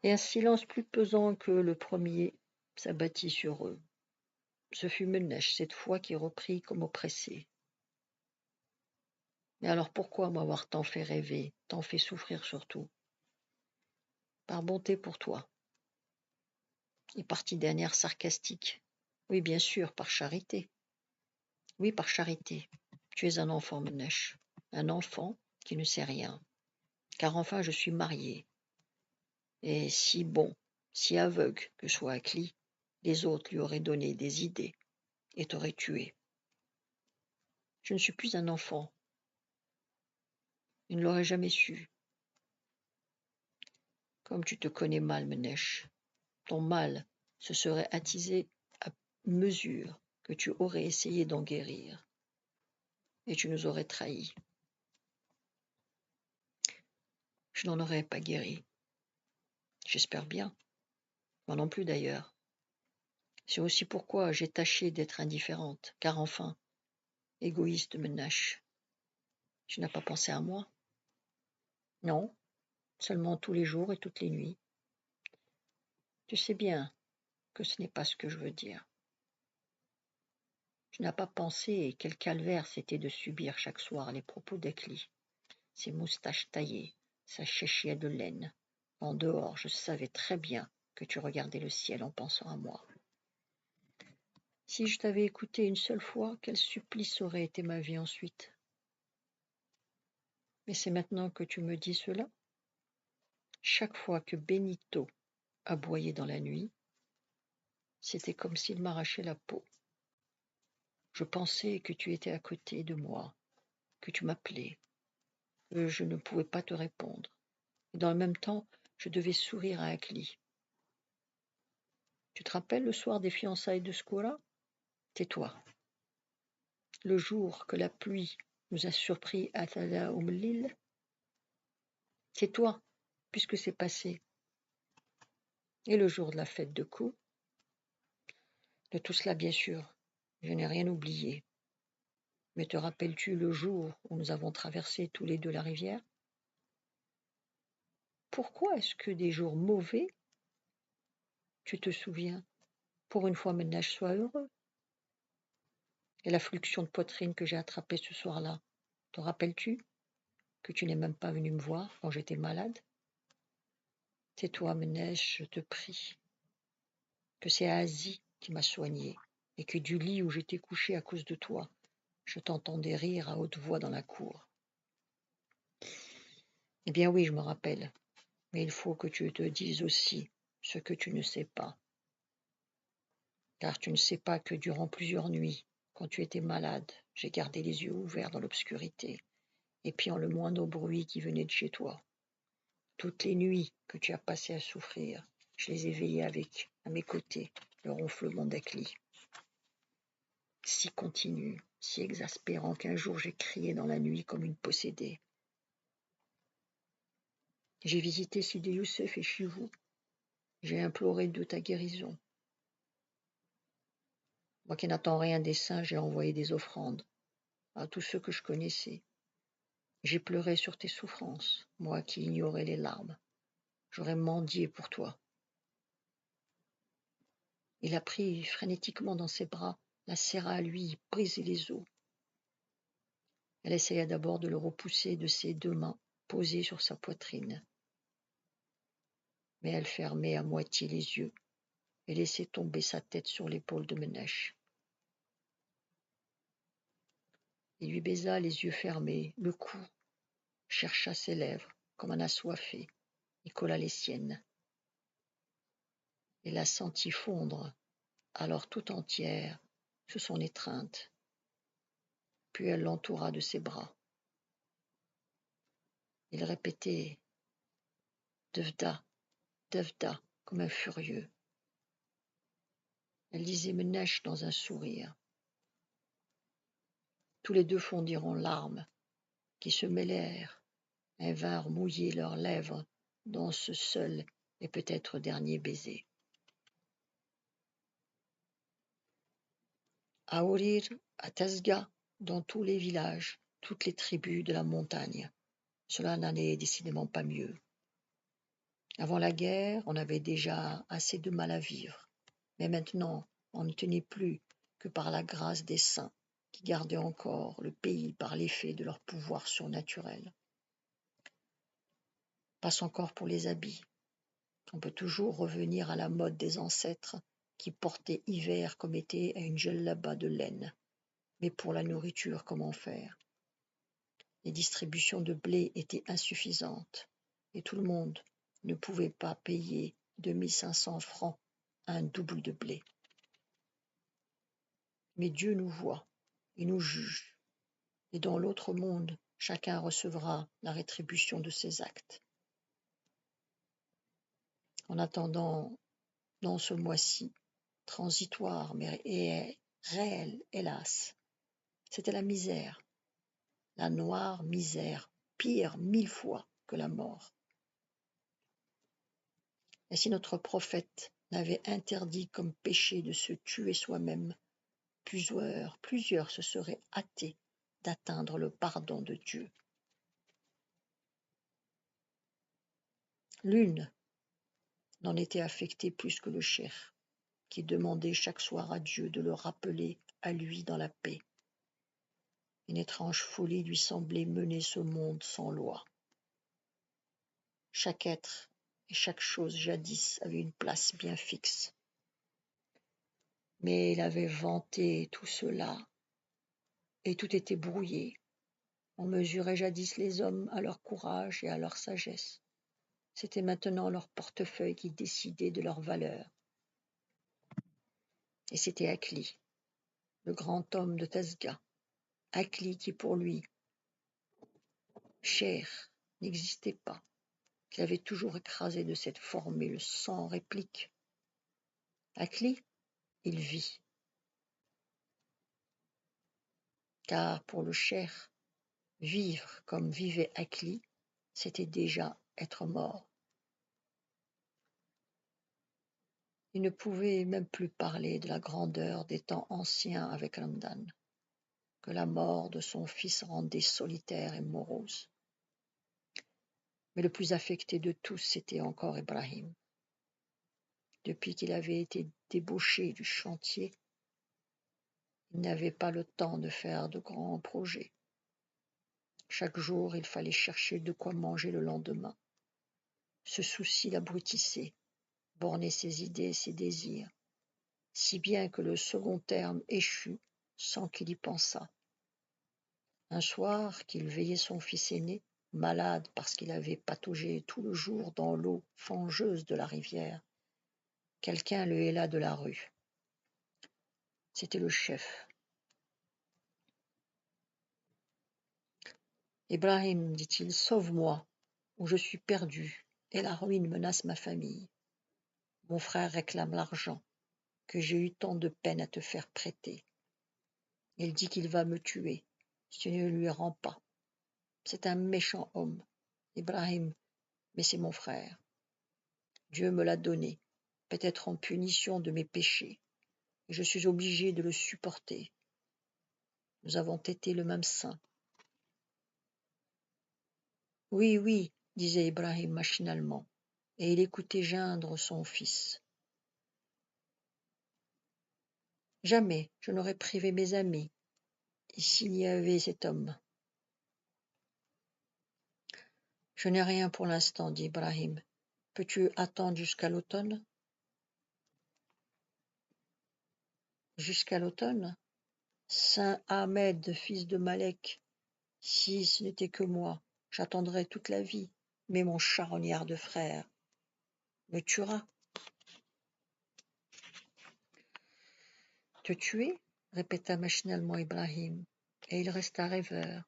et un silence plus pesant que le premier s'abattit sur eux. Ce fut Ménèche, cette fois, qui reprit comme oppressé. Mais alors pourquoi m'avoir tant fait rêver, tant fait souffrir surtout? Par bonté pour toi. Il partit d'un air sarcastique. Oui, bien sûr, par charité. Oui, par charité. Tu es un enfant, Ménèche. Un enfant qui ne sait rien. Car enfin je suis marié. Et si bon, si aveugle que soit Acli, les autres lui auraient donné des idées et t'auraient tué. Je ne suis plus un enfant. Il ne l'aurait jamais su. Comme tu te connais mal, Ménèche. Ton mal se serait attisé à mesure que tu aurais essayé d'en guérir. Et tu nous aurais trahis. Je n'en aurais pas guéri. J'espère bien. Moi non plus d'ailleurs. C'est aussi pourquoi j'ai tâché d'être indifférente, car enfin, égoïste Ménèche, tu n'as pas pensé à moi? Non, seulement tous les jours et toutes les nuits. Tu sais bien que ce n'est pas ce que je veux dire. Tu n'as pas pensé quel calvaire c'était de subir chaque soir les propos d'Ekli, ses moustaches taillées, sa chéchia de laine. En dehors, je savais très bien que tu regardais le ciel en pensant à moi. Si je t'avais écouté une seule fois, quel supplice aurait été ma vie ensuite? Mais c'est maintenant que tu me dis cela. Chaque fois que Benito aboyait dans la nuit, c'était comme s'il m'arrachait la peau. Je pensais que tu étais à côté de moi, que tu m'appelais, que je ne pouvais pas te répondre. Et dans le même temps, je devais sourire à Acli. Tu te rappelles le soir des fiançailles de Skora? Tais-toi. Le jour que la pluie nous a surpris à Tada Oumlil? Tais-toi, puisque c'est passé. Et le jour de la fête de Kau? De tout cela, bien sûr, je n'ai rien oublié. Mais te rappelles-tu le jour où nous avons traversé tous les deux la rivière? Pourquoi est-ce que des jours mauvais, tu te souviens? Pour une fois, Ménage, sois heureux. Et la fluxion de poitrine que j'ai attrapée ce soir-là, te rappelles-tu que tu n'es même pas venu me voir quand j'étais malade? Tais-toi, Ménage, je te prie, que c'est Asie qui m'a soigné, et que du lit où j'étais couché à cause de toi, je t'entendais rire à haute voix dans la cour. Eh bien oui, je me rappelle, mais il faut que tu te dises aussi ce que tu ne sais pas. Car tu ne sais pas que durant plusieurs nuits, quand tu étais malade, j'ai gardé les yeux ouverts dans l'obscurité, épiant le moindre bruit qui venait de chez toi. Toutes les nuits que tu as passées à souffrir, je les ai veillées avec, à mes côtés, le ronflement d'Acli. Si continu, si exaspérant qu'un jour j'ai crié dans la nuit comme une possédée. J'ai visité Sidi Youssef et Chivou. J'ai imploré de ta guérison. Moi qui n'attends rien des saints, j'ai envoyé des offrandes à tous ceux que je connaissais. J'ai pleuré sur tes souffrances, moi qui ignorais les larmes. J'aurais mendié pour toi. Il la prit frénétiquement dans ses bras, la serra à lui, brisait les os. Elle essaya d'abord de le repousser de ses deux mains posées sur sa poitrine. Mais elle fermait à moitié les yeux et laissait tomber sa tête sur l'épaule de Ménèche. Il lui baisa les yeux fermés, le cou, chercha ses lèvres comme un assoiffé et colla les siennes. Et la sentit fondre, alors tout entière, sous son étreinte. Puis elle l'entoura de ses bras. Il répétait « Devda, Devda » comme un furieux. Elle disait Ménèche dans un sourire. Tous les deux fondirent en larmes, qui se mêlèrent et vinrent mouiller leurs lèvres dans ce seul et peut-être dernier baiser. À Orir, à Tasga, dans tous les villages, toutes les tribus de la montagne, cela n'allait décidément pas mieux. Avant la guerre, on avait déjà assez de mal à vivre, mais maintenant, on ne tenait plus que par la grâce des saints qui gardaient encore le pays par l'effet de leur pouvoir surnaturel. Passe encore pour les habits. On peut toujours revenir à la mode des ancêtres qui portaient hiver comme été à une djellaba de laine. Mais pour la nourriture, comment faire? Les distributions de blé étaient insuffisantes et tout le monde ne pouvait pas payer 2500 francs à un double de blé. Mais Dieu nous voit et nous juge, et dans l'autre monde, chacun recevra la rétribution de ses actes. En attendant, dans ce mois-ci, transitoire mais réel, hélas, c'était la misère, la noire misère, pire 1000 fois que la mort. Et si notre prophète n'avait interdit comme péché de se tuer soi-même, plusieurs se seraient hâtés d'atteindre le pardon de Dieu. L'une n'en était affectée plus que le cheikh, qui demandait chaque soir à Dieu de le rappeler à lui dans la paix. Une étrange folie lui semblait mener ce monde sans loi. Chaque être et chaque chose jadis avait une place bien fixe. Mais il avait vanté tout cela, et tout était brouillé. On mesurait jadis les hommes à leur courage et à leur sagesse. C'était maintenant leur portefeuille qui décidait de leur valeur. Et c'était Akli, le grand homme de Tezga, Akli qui pour lui, cher, n'existait pas, qu'il avait toujours écrasé de cette formule sans réplique. Akli, il vit. Car pour le cher, vivre comme vivait Akli, c'était déjà être mort. Il ne pouvait même plus parler de la grandeur des temps anciens avec Ramdan, que la mort de son fils rendait solitaire et morose. Mais le plus affecté de tous, c'était encore Ibrahim. Depuis qu'il avait été débauché du chantier, il n'avait pas le temps de faire de grands projets. Chaque jour, il fallait chercher de quoi manger le lendemain. Ce souci l'abrutissait, bornait ses idées et ses désirs, si bien que le second terme échut sans qu'il y pensât. Un soir qu'il veillait son fils aîné, malade parce qu'il avait pataugé tout le jour dans l'eau fangeuse de la rivière, quelqu'un le héla de la rue. C'était le chef. Ibrahim, dit-il, sauve-moi, ou je suis perdu, et la ruine menace ma famille. Mon frère réclame l'argent que j'ai eu tant de peine à te faire prêter. Il dit qu'il va me tuer si tu ne lui rends pas. C'est un méchant homme, Ibrahim, mais c'est mon frère. Dieu me l'a donné, peut-être en punition de mes péchés, et je suis obligé de le supporter. Nous avons tété le même sein. Oui, oui, disait Ibrahim machinalement, et il écoutait geindre son fils. Jamais je n'aurais privé mes amis, et s'il y avait cet homme. Je n'ai rien pour l'instant, dit Ibrahim. Peux-tu attendre jusqu'à l'automne? Jusqu'à l'automne? Saint Ahmed, fils de Malek, si ce n'était que moi, j'attendrais toute la vie, mais mon charognard de frère me tuera. Te tuer? Répéta machinalement Ibrahim, et il resta rêveur.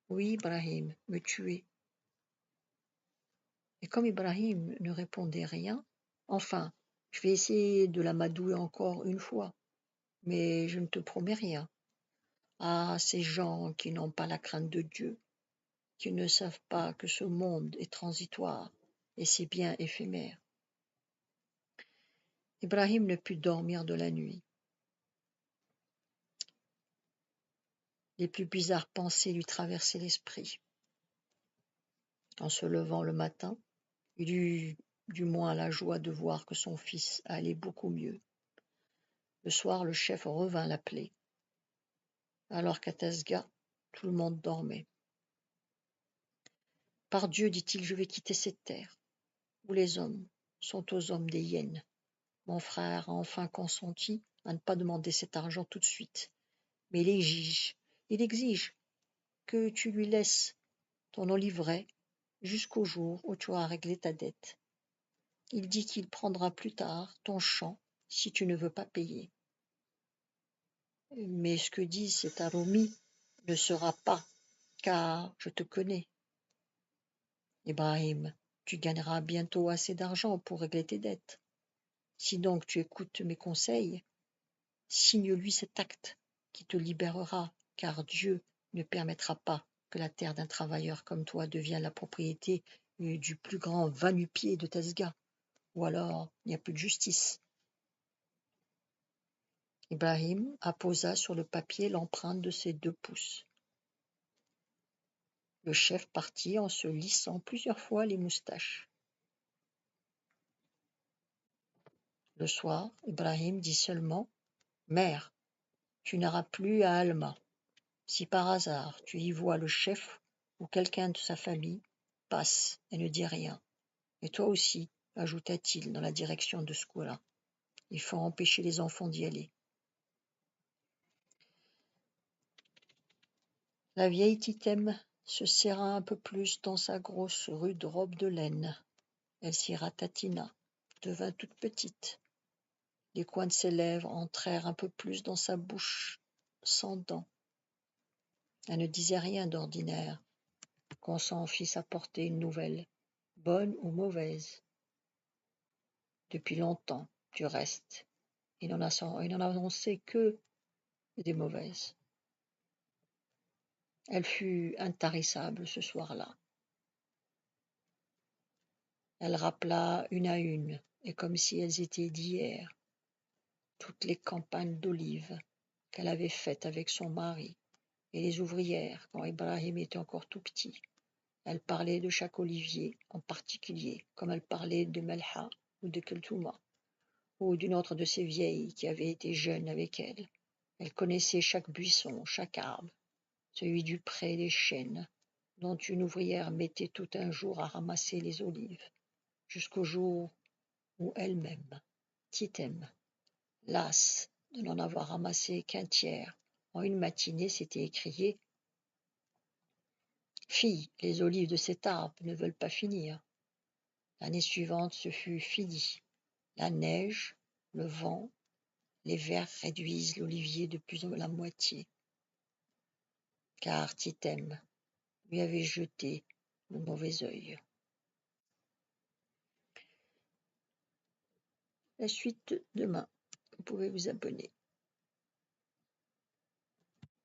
Oui, Ibrahim, me tuer. Et comme Ibrahim ne répondait rien, enfin, je vais essayer de l'amadouer encore une fois, mais je ne te promets rien. Ah, ces gens qui n'ont pas la crainte de Dieu, qui ne savent pas que ce monde est transitoire et ses biens éphémères. Ibrahim ne put dormir de la nuit. Les plus bizarres pensées lui traversaient l'esprit. En se levant le matin, il eut du moins la joie de voir que son fils allait beaucoup mieux. Le soir, le chef revint l'appeler, alors qu'à Tasga, tout le monde dormait. « Par Dieu, dit-il, je vais quitter cette terre, où les hommes sont aux hommes des hyènes. Mon frère a enfin consenti à ne pas demander cet argent tout de suite, mais il exige que tu lui laisses ton oliveraie jusqu'au jour où tu auras réglé ta dette. Il dit qu'il prendra plus tard ton champ si tu ne veux pas payer. Mais ce que dit cet Aromi ne sera pas, car je te connais. Ibrahim, tu gagneras bientôt assez d'argent pour régler tes dettes. Si donc tu écoutes mes conseils, signe-lui cet acte qui te libérera, car Dieu ne permettra pas que la terre d'un travailleur comme toi devienne la propriété du plus grand va-nu-pied de Tasga, ou alors il n'y a plus de justice. Ibrahim apposa sur le papier l'empreinte de ses 2 pouces. Le chef partit en se lissant plusieurs fois les moustaches. Le soir, Ibrahim dit seulement « Mère, tu n'iras plus à Alma. Si par hasard tu y vois le chef ou quelqu'un de sa famille, passe et ne dis rien. Et toi aussi, ajouta-t-il dans la direction de Skoura. Il faut empêcher les enfants d'y aller. » La vieille Titem se serra un peu plus dans sa grosse rude robe de laine. Elle s'y ratatina, devint toute petite. Les coins de ses lèvres entrèrent un peu plus dans sa bouche sans dents. Elle ne disait rien d'ordinaire, qu'on s'en fît apporter une nouvelle, bonne ou mauvaise. Depuis longtemps, du reste, il n'en annonçait que des mauvaises. Elle fut intarissable ce soir-là. Elle rappela une à une, et comme si elles étaient d'hier, toutes les campagnes d'olives qu'elle avait faites avec son mari et les ouvrières quand Ibrahim était encore tout petit. Elle parlait de chaque olivier en particulier, comme elle parlait de Melha ou de Keltouma, ou d'une autre de ces vieilles qui avait été jeune avec elle. Elle connaissait chaque buisson, chaque arbre, celui du pré des chênes, dont une ouvrière mettait tout un jour à ramasser les olives, jusqu'au jour où elle-même, Titem, lasse de n'en avoir ramassé qu'un tiers, en une matinée s'était écriée « Fille, les olives de cet arbre ne veulent pas finir. » L'année suivante, ce fut fini. La neige, le vent, les vers réduisent l'olivier de plus de la moitié, car Titem lui avait jeté le mauvais œil. La suite demain. Vous pouvez vous abonner.